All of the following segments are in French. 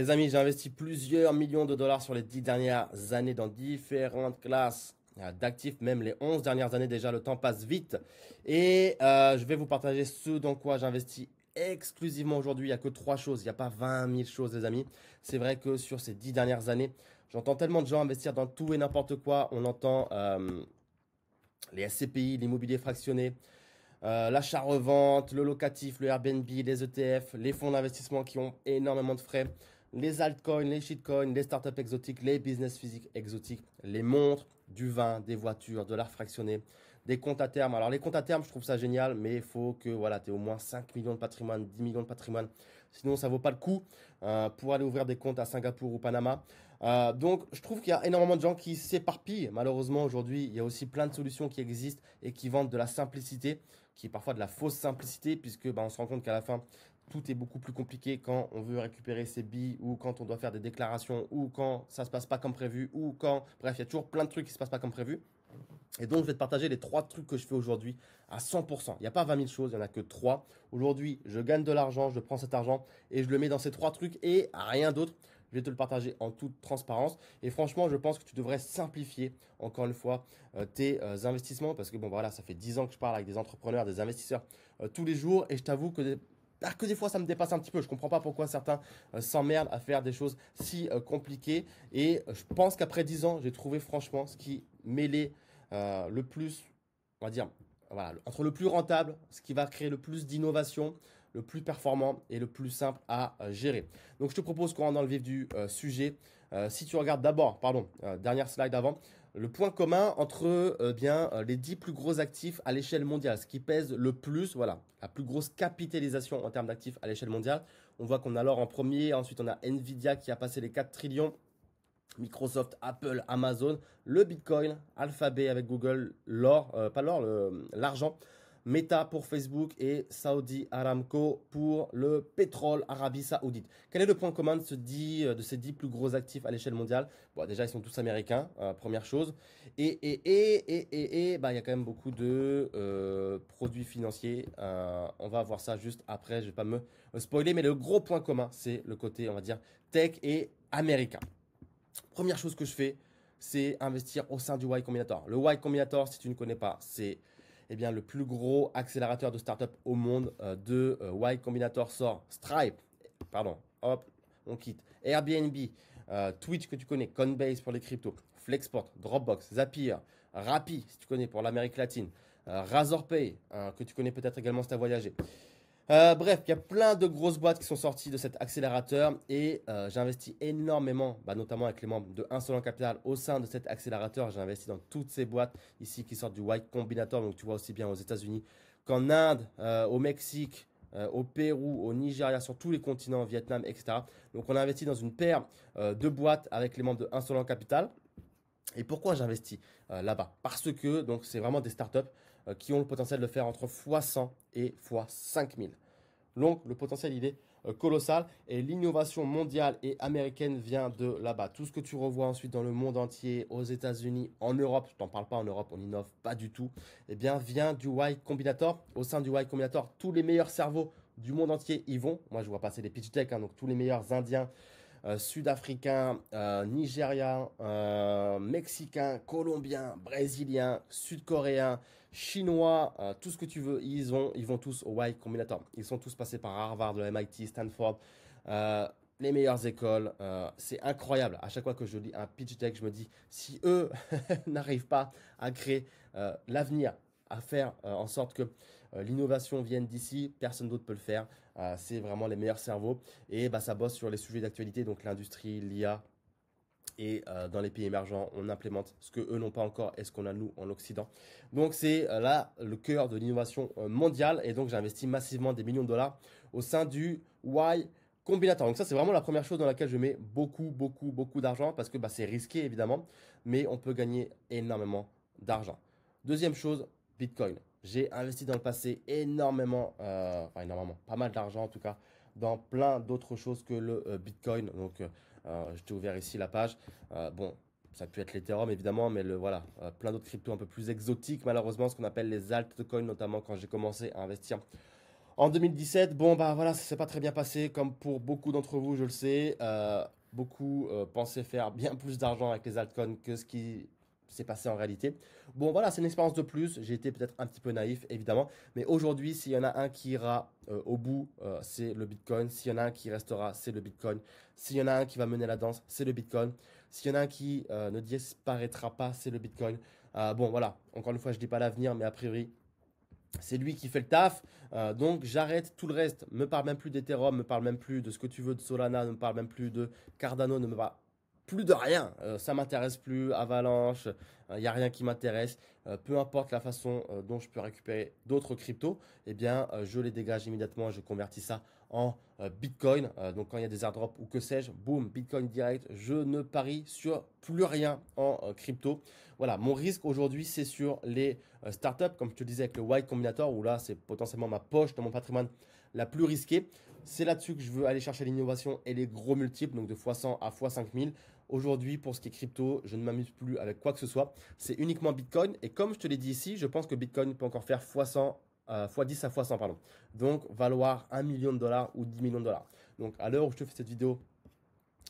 Les amis, j'ai investi plusieurs millions de dollars sur les 10 dernières années dans différentes classes d'actifs, même les 11 dernières années déjà, le temps passe vite. Et je vais vous partager ce dans quoi j'investis exclusivement aujourd'hui. Il n'y a que trois choses, il n'y a pas 20 000 choses les amis. C'est vrai que sur ces 10 dernières années, j'entends tellement de gens investir dans tout et n'importe quoi. On entend les SCPI, l'immobilier fractionné, l'achat-revente, le locatif, le Airbnb, les ETF, les fonds d'investissement qui ont énormément de frais, les altcoins, les shitcoins, les startups exotiques, les business physiques exotiques, les montres, du vin, des voitures, de l'art fractionné, des comptes à terme. Alors les comptes à terme, je trouve ça génial, mais il faut que voilà, tu aies au moins 5 millions de patrimoine, 10 millions de patrimoine. Sinon, ça ne vaut pas le coup pour aller ouvrir des comptes à Singapour ou Panama. Donc, je trouve qu'il y a énormément de gens qui s'éparpillent. Malheureusement, aujourd'hui, il y a aussi plein de solutions qui existent et qui vendent de la simplicité, qui est parfois de la fausse simplicité, puisque on se rend compte qu'à la fin, tout est beaucoup plus compliqué quand on veut récupérer ses billes, ou quand on doit faire des déclarations, ou quand ça ne se passe pas comme prévu, ou quand... Bref, il y a toujours plein de trucs qui ne se passent pas comme prévu. Et donc, je vais te partager les trois trucs que je fais aujourd'hui à 100%. Il n'y a pas 20 000 choses, il n'y en a que trois. Aujourd'hui, je gagne de l'argent, je prends cet argent et je le mets dans ces trois trucs et rien d'autre. Je vais te le partager en toute transparence. Et franchement, je pense que tu devrais simplifier, encore une fois, tes investissements. Parce que, bon, voilà, ça fait 10 ans que je parle avec des entrepreneurs, des investisseurs tous les jours. Et je t'avoue que des fois, ça me dépasse un petit peu. Je ne comprends pas pourquoi certains s'emmerdent à faire des choses si compliquées. Et je pense qu'après 10 ans, j'ai trouvé franchement ce qui mêlait le plus, on va dire, voilà, entre le plus rentable, ce qui va créer le plus d'innovation, le plus performant et le plus simple à gérer. Donc je te propose qu'on rentre dans le vif du sujet. Si tu regardes d'abord, pardon, dernière slide avant, le point commun entre les 10 plus gros actifs à l'échelle mondiale, ce qui pèse le plus, voilà, la plus grosse capitalisation en termes d'actifs à l'échelle mondiale. On voit qu'on a l'or en premier, ensuite on a Nvidia qui a passé les 4 trillions. Microsoft, Apple, Amazon, le Bitcoin, Alphabet avec Google, l'or, pas l'or, l'argent, Meta pour Facebook et Saudi Aramco pour le pétrole, Arabie Saoudite. Quel est le point commun de ces 10 plus gros actifs à l'échelle mondiale? Bon, déjà, ils sont tous américains, première chose. Il y a quand même beaucoup de produits financiers. On va voir ça juste après, je ne vais pas me spoiler, mais le gros point commun, c'est le côté, on va dire, tech et américain. Première chose que je fais, c'est investir au sein du Y Combinator. Le Y Combinator, si tu ne connais pas, c'est le plus gros accélérateur de start-up au monde. Y Combinator sort Stripe, pardon, hop, on quitte. Airbnb, Twitch que tu connais, Coinbase pour les cryptos, Flexport, Dropbox, Zapier, Rappi si tu connais pour l'Amérique latine, Razorpay que tu connais peut-être également si tu as voyagé. Bref, il y a plein de grosses boîtes qui sont sorties de cet accélérateur et j'ai investi énormément, notamment avec les membres de 1 Seul Capital au sein de cet accélérateur. J'ai investi dans toutes ces boîtes ici qui sortent du Y Combinator, donc tu vois aussi bien aux États-Unis qu'en Inde, au Mexique, au Pérou, au Nigeria, sur tous les continents, Vietnam, etc. Donc on a investi dans une paire de boîtes avec les membres de 1 Seul Capital. Et pourquoi j'investis là-bas? Parce que donc c'est vraiment des startups qui ont le potentiel de faire entre x100 et x5000. Donc le potentiel il est colossal et l'innovation mondiale et américaine vient de là-bas. Tout ce que tu revois ensuite dans le monde entier, aux États-Unis, en Europe, je t'en parle pas en Europe, on n'innove pas du tout, vient du Y Combinator. Au sein du Y Combinator, tous les meilleurs cerveaux du monde entier y vont. Moi je vois passer les pitch decks, donc tous les meilleurs Indiens, sud-africains, nigériens, mexicains, colombiens, brésiliens, sud-coréens, chinois, tout ce que tu veux, ils vont tous au Y Combinator. Ils sont tous passés par Harvard, le MIT, Stanford, les meilleures écoles. C'est incroyable. À chaque fois que je lis un pitch deck, je me dis, si eux n'arrivent pas à créer l'avenir, à faire en sorte que l'innovation vienne d'ici, personne d'autre peut le faire. C'est vraiment les meilleurs cerveaux. Et ça bosse sur les sujets d'actualité, donc l'industrie, l'IA. Et dans les pays émergents, on implémente ce que eux n'ont pas encore et ce qu'on a nous en Occident. Donc c'est là le cœur de l'innovation mondiale. Et donc j'ai investi massivement des millions de dollars au sein du Y Combinator. Donc ça c'est vraiment la première chose dans laquelle je mets beaucoup d'argent parce que c'est risqué évidemment, mais on peut gagner énormément d'argent. Deuxième chose, Bitcoin. J'ai investi dans le passé énormément, pas mal d'argent en tout cas, dans plein d'autres choses que le Bitcoin. Donc je t'ai ouvert ici la page. Bon, ça peut être l'Ethereum évidemment, mais voilà, plein d'autres cryptos un peu plus exotiques malheureusement, ce qu'on appelle les altcoins, notamment quand j'ai commencé à investir En 2017, bon, bah voilà, ça s'est pas très bien passé, comme pour beaucoup d'entre vous, je le sais. Beaucoup pensaient faire bien plus d'argent avec les altcoins que ce qui s'est passé en réalité. Bon, voilà, c'est une expérience de plus. J'ai été peut-être un petit peu naïf, évidemment. Mais aujourd'hui, s'il y en a un qui ira au bout, c'est le Bitcoin. S'il y en a un qui restera, c'est le Bitcoin. S'il y en a un qui va mener la danse, c'est le Bitcoin. S'il y en a un qui ne disparaîtra pas, c'est le Bitcoin. Bon, voilà, encore une fois, je dis pas l'avenir, mais a priori, c'est lui qui fait le taf. Donc j'arrête tout le reste. Me parle même plus d'Ethereum, me parle même plus de ce que tu veux de Solana, ne me parle même plus de Cardano, ne me parle plus de rien. Ça m'intéresse plus. Avalanche, il n'y a rien qui m'intéresse. Peu importe la façon dont je peux récupérer d'autres cryptos, eh bien je les dégage immédiatement et je convertis ça en Bitcoin. Donc quand il y a des airdrops ou que sais-je, boum, Bitcoin direct. Je ne parie sur plus rien en crypto. Voilà, mon risque aujourd'hui, c'est sur les startup, comme je te disais avec le Y Combinator, où là, c'est potentiellement ma poche dans mon patrimoine la plus risquée. C'est là-dessus que je veux aller chercher l'innovation et les gros multiples, donc de x100 à x5000. Aujourd'hui, pour ce qui est crypto, je ne m'amuse plus avec quoi que ce soit. C'est uniquement Bitcoin. Et comme je te l'ai dit ici, je pense que Bitcoin peut encore faire x100, x10 à x100, pardon. Donc, valoir 1 million de dollars ou 10 millions de dollars. Donc, à l'heure où je te fais cette vidéo,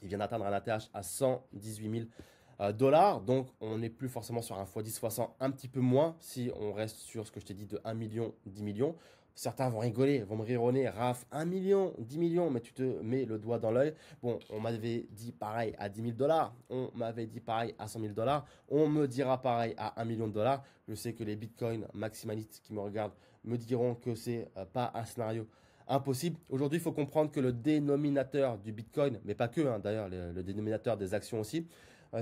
il vient d'atteindre un ATH à 118 000 dollars. Donc, on n'est plus forcément sur un x10, x100, un petit peu moins si on reste sur ce que je t'ai dit de 1 million, 10 millions. Certains vont rigoler, vont me rire au nez. Raph, 1 million, 10 millions, mais tu te mets le doigt dans l'œil. Bon, on m'avait dit pareil à 10 000 dollars. On m'avait dit pareil à 100 000 dollars. On me dira pareil à 1 million de dollars. Je sais que les bitcoins maximalistes qui me regardent me diront que c'est pas un scénario impossible. Aujourd'hui, il faut comprendre que le dénominateur du Bitcoin, mais pas que, hein, d'ailleurs, le dénominateur des actions aussi,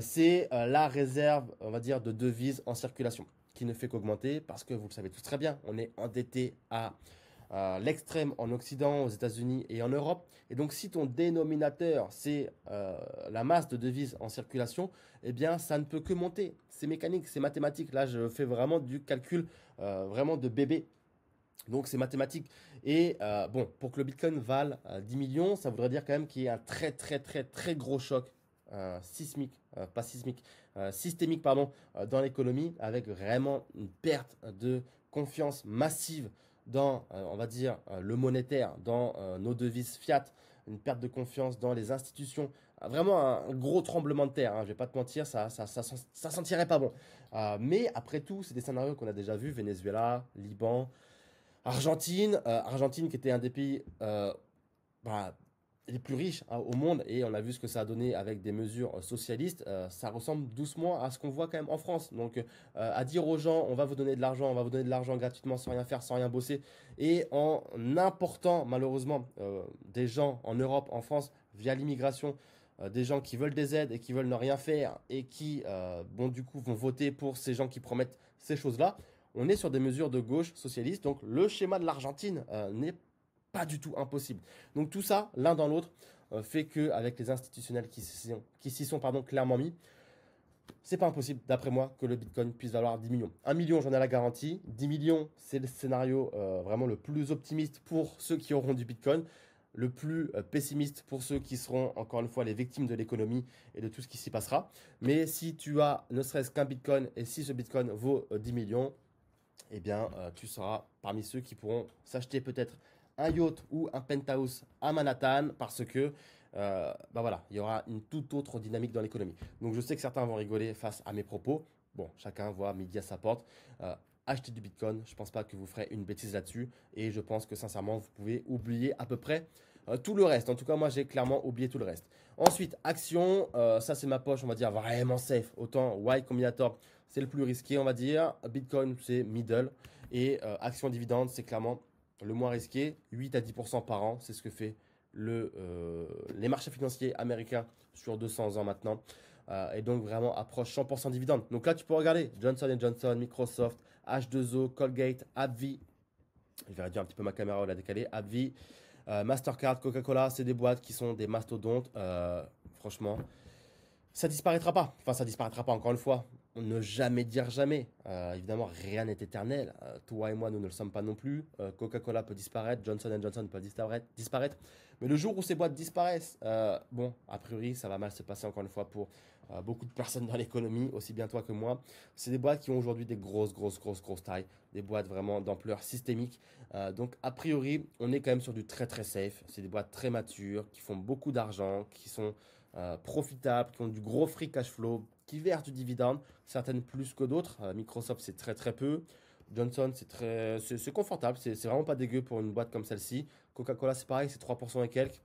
c'est la réserve, on va dire, de devises en circulation, qui ne fait qu'augmenter parce que vous le savez tous très bien, on est endetté à l'extrême en Occident, aux États-Unis et en Europe. Et donc, si ton dénominateur, c'est la masse de devises en circulation, eh bien, ça ne peut que monter. C'est mécanique, c'est mathématique. Là, je fais vraiment du calcul vraiment de bébé. Donc c'est mathématique. Et bon, pour que le Bitcoin vale 10 millions, ça voudrait dire quand même qu'il y ait un très très très très gros choc sismique, pas sismique, systémique pardon, dans l'économie, avec vraiment une perte de confiance massive dans, on va dire, le monétaire, dans nos devises fiat, une perte de confiance dans les institutions, vraiment un gros tremblement de terre. Hein, je vais pas te mentir, ça sentirait pas bon. Mais après tout, c'est des scénarios qu'on a déjà vus, Venezuela, Liban. Argentine qui était un des pays bah, les plus riches hein, au monde et on a vu ce que ça a donné avec des mesures socialistes. Ça ressemble doucement à ce qu'on voit quand même en France. Donc à dire aux gens on va vous donner de l'argent, on va vous donner de l'argent gratuitement sans rien faire, sans rien bosser et en important malheureusement des gens en Europe, en France via l'immigration. Des gens qui veulent des aides et qui veulent ne rien faire et qui, bon, du coup, vont voter pour ces gens qui promettent ces choses-là. On est sur des mesures de gauche socialiste, donc le schéma de l'Argentine n'est pas du tout impossible. Donc tout ça, l'un dans l'autre, fait qu'avec les institutionnels qui s'y sont pardon, clairement mis, c'est pas impossible, d'après moi, que le Bitcoin puisse valoir 10 millions. 1 million, j'en ai la garantie. 10 millions, c'est le scénario vraiment le plus optimiste pour ceux qui auront du Bitcoin. Le plus pessimiste pour ceux qui seront, encore une fois, les victimes de l'économie et de tout ce qui s'y passera. Mais si tu as ne serait-ce qu'un Bitcoin et si ce Bitcoin vaut 10 millions, eh bien, tu seras parmi ceux qui pourront s'acheter peut-être un yacht ou un penthouse à Manhattan parce que, bah voilà, il y aura une toute autre dynamique dans l'économie. Donc, je sais que certains vont rigoler face à mes propos. Bon, chacun voit midi à sa porte. Achetez du Bitcoin, je ne pense pas que vous ferez une bêtise là-dessus et je pense que sincèrement, vous pouvez oublier à peu près tout le reste. En tout cas, moi, j'ai clairement oublié tout le reste. Ensuite, action, ça c'est ma poche, on va dire vraiment safe. Autant Y Combinator, c'est le plus risqué, on va dire. Bitcoin, c'est middle. Et action dividende, c'est clairement le moins risqué. 8 à 10% par an, c'est ce que fait les marchés financiers américains sur 200 ans maintenant. Et donc vraiment approche 100% dividende. Donc là, tu peux regarder Johnson Johnson, Microsoft, H2O, Colgate, AbbVie. Je vais réduire un petit peu ma caméra, on l'a décalé. AbbVie, Mastercard, Coca-Cola, c'est des boîtes qui sont des mastodontes. Franchement, Ça disparaîtra pas. Enfin, ça disparaîtra pas, encore une fois. Ne jamais dire jamais. Évidemment, rien n'est éternel. Toi et moi, nous ne le sommes pas non plus. Coca-Cola peut disparaître, Johnson Johnson peut disparaître. Mais le jour où ces boîtes disparaissent, bon, a priori, ça va mal se passer encore une fois pour beaucoup de personnes dans l'économie, aussi bien toi que moi. C'est des boîtes qui ont aujourd'hui des grosses tailles, des boîtes vraiment d'ampleur systémique. Donc, a priori, on est quand même sur du très safe. C'est des boîtes très matures, qui font beaucoup d'argent, qui sont profitables, qui ont du gros free cash flow, qui versent du dividende, certaines plus que d'autres. Microsoft, c'est très peu. Johnson, c'est confortable, c'est vraiment pas dégueu pour une boîte comme celle-ci. Coca-Cola, c'est pareil, c'est 3% et quelques.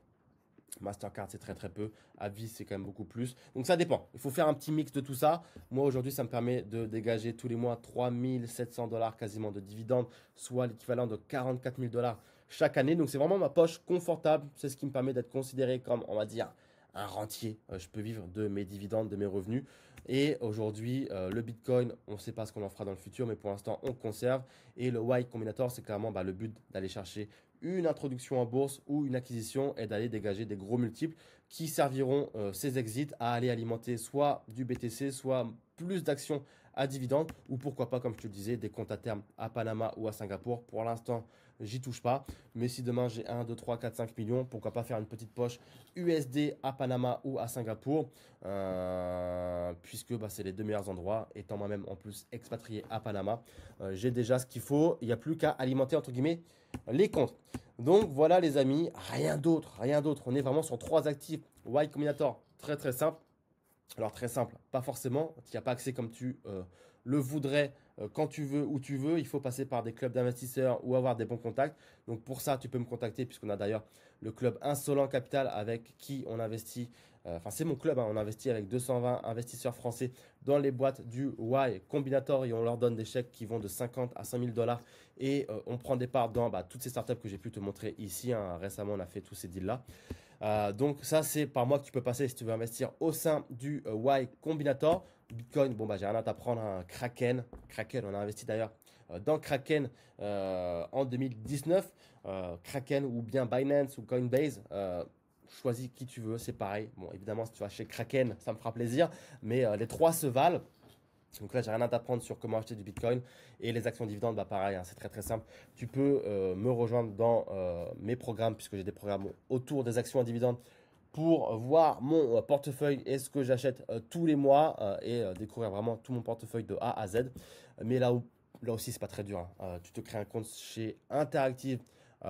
Mastercard, c'est très peu. Avis, c'est quand même beaucoup plus. Donc ça dépend. Il faut faire un petit mix de tout ça. Moi, aujourd'hui, ça me permet de dégager tous les mois 3 700 $ quasiment de dividendes, soit l'équivalent de 44 000 $ chaque année. Donc c'est vraiment ma poche confortable. C'est ce qui me permet d'être considéré comme, on va dire, un rentier. Je peux vivre de mes dividendes, de mes revenus. Et aujourd'hui, le Bitcoin, on ne sait pas ce qu'on en fera dans le futur, mais pour l'instant, on conserve. Et le Y Combinator, c'est clairement le but d'aller chercher une introduction en bourse ou une acquisition et d'aller dégager des gros multiples qui serviront ces exits à aller alimenter soit du BTC, soit plus d'actions à dividendes ou pourquoi pas, comme je te le disais, des comptes à terme à Panama ou à Singapour. Pour l'instant, j'y touche pas. Mais si demain j'ai 1, 2, 3, 4, 5 millions, pourquoi pas faire une petite poche USD à Panama ou à Singapour, puisque c'est les deux meilleurs endroits. Étant moi-même en plus expatrié à Panama, j'ai déjà ce qu'il faut. Il n'y a plus qu'à alimenter entre guillemets les comptes. Donc voilà les amis, rien d'autre. On est vraiment sur 3 actifs. Y Combinator, très simple. Alors très simple, pas forcément, tu n'y as pas accès comme tu le voudrais quand tu veux, où tu veux. Il faut passer par des clubs d'investisseurs ou avoir des bons contacts. Donc pour ça, tu peux me contacter puisqu'on a d'ailleurs le club Insolent Capital avec qui on investit. Enfin, c'est mon club, hein, on investit avec 220 investisseurs français dans les boîtes du Y Combinator et on leur donne des chèques qui vont de 50 à 5 000 $ et on prend des parts dans toutes ces startups que j'ai pu te montrer ici, hein. Récemment, on a fait tous ces deals-là. Donc ça, c'est par moi que tu peux passer si tu veux investir au sein du Y Combinator. Bitcoin, bon j'ai rien à t'apprendre, hein. Kraken, on a investi d'ailleurs dans Kraken en 2019. Kraken ou bien Binance ou Coinbase, choisis qui tu veux, c'est pareil. Bon, évidemment, si tu vas chez Kraken, ça me fera plaisir, mais les trois se valent. Donc là, j'ai rien à t'apprendre sur comment acheter du Bitcoin. Et les actions dividendes, pareil, hein, c'est très simple. Tu peux me rejoindre dans mes programmes, puisque j'ai des programmes autour des actions à dividendes pour voir mon portefeuille et ce que j'achète tous les mois et découvrir vraiment tout mon portefeuille de A à Z. Mais là aussi, c'est pas très dur, hein. Tu te crées un compte chez Interactive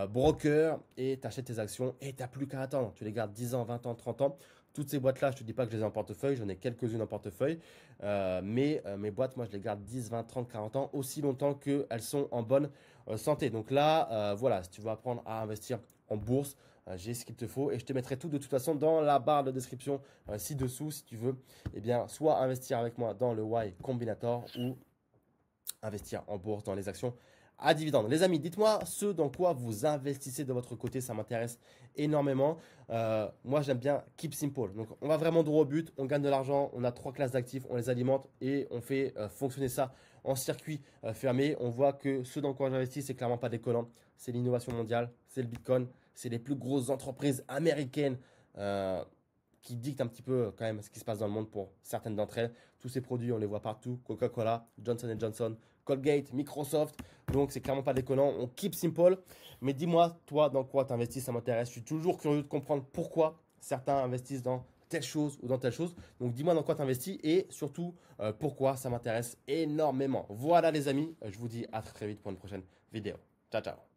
Broker et tu achètes tes actions et tu n'as plus qu'à attendre. Tu les gardes 10 ans, 20 ans, 30 ans. Toutes ces boîtes-là, je ne te dis pas que je les ai en portefeuille, j'en ai quelques-unes en portefeuille. Mais mes boîtes, moi, je les garde 10, 20, 30, 40 ans, aussi longtemps qu'elles sont en bonne santé. Donc là, voilà, si tu veux apprendre à investir en bourse, j'ai ce qu'il te faut. Et je te mettrai tout de toute façon dans la barre de description ci-dessous, si tu veux, eh bien, soit investir avec moi dans le Y Combinator ou investir en bourse dans les actions à dividendes. Les amis, dites-moi ce dans quoi vous investissez de votre côté, ça m'intéresse énormément. Moi, j'aime bien keep simple. Donc, on va vraiment droit au but, on gagne de l'argent, on a 3 classes d'actifs, on les alimente et on fait fonctionner ça en circuit fermé. On voit que ce dans quoi j'investis, c'est clairement pas décollant. C'est l'innovation mondiale, c'est le Bitcoin, c'est les plus grosses entreprises américaines qui dictent un petit peu quand même ce qui se passe dans le monde pour certaines d'entre elles. Tous ces produits, on les voit partout. Coca-Cola, Johnson Johnson, Colgate, Microsoft. Donc, c'est clairement pas déconnant. On keep simple. Mais dis-moi, toi, dans quoi tu investis, ça m'intéresse. Je suis toujours curieux de comprendre pourquoi certains investissent dans telle chose ou dans telle chose. Donc, dis-moi dans quoi tu investis et surtout pourquoi ça m'intéresse énormément. Voilà, les amis. Je vous dis à très vite pour une prochaine vidéo. Ciao, ciao.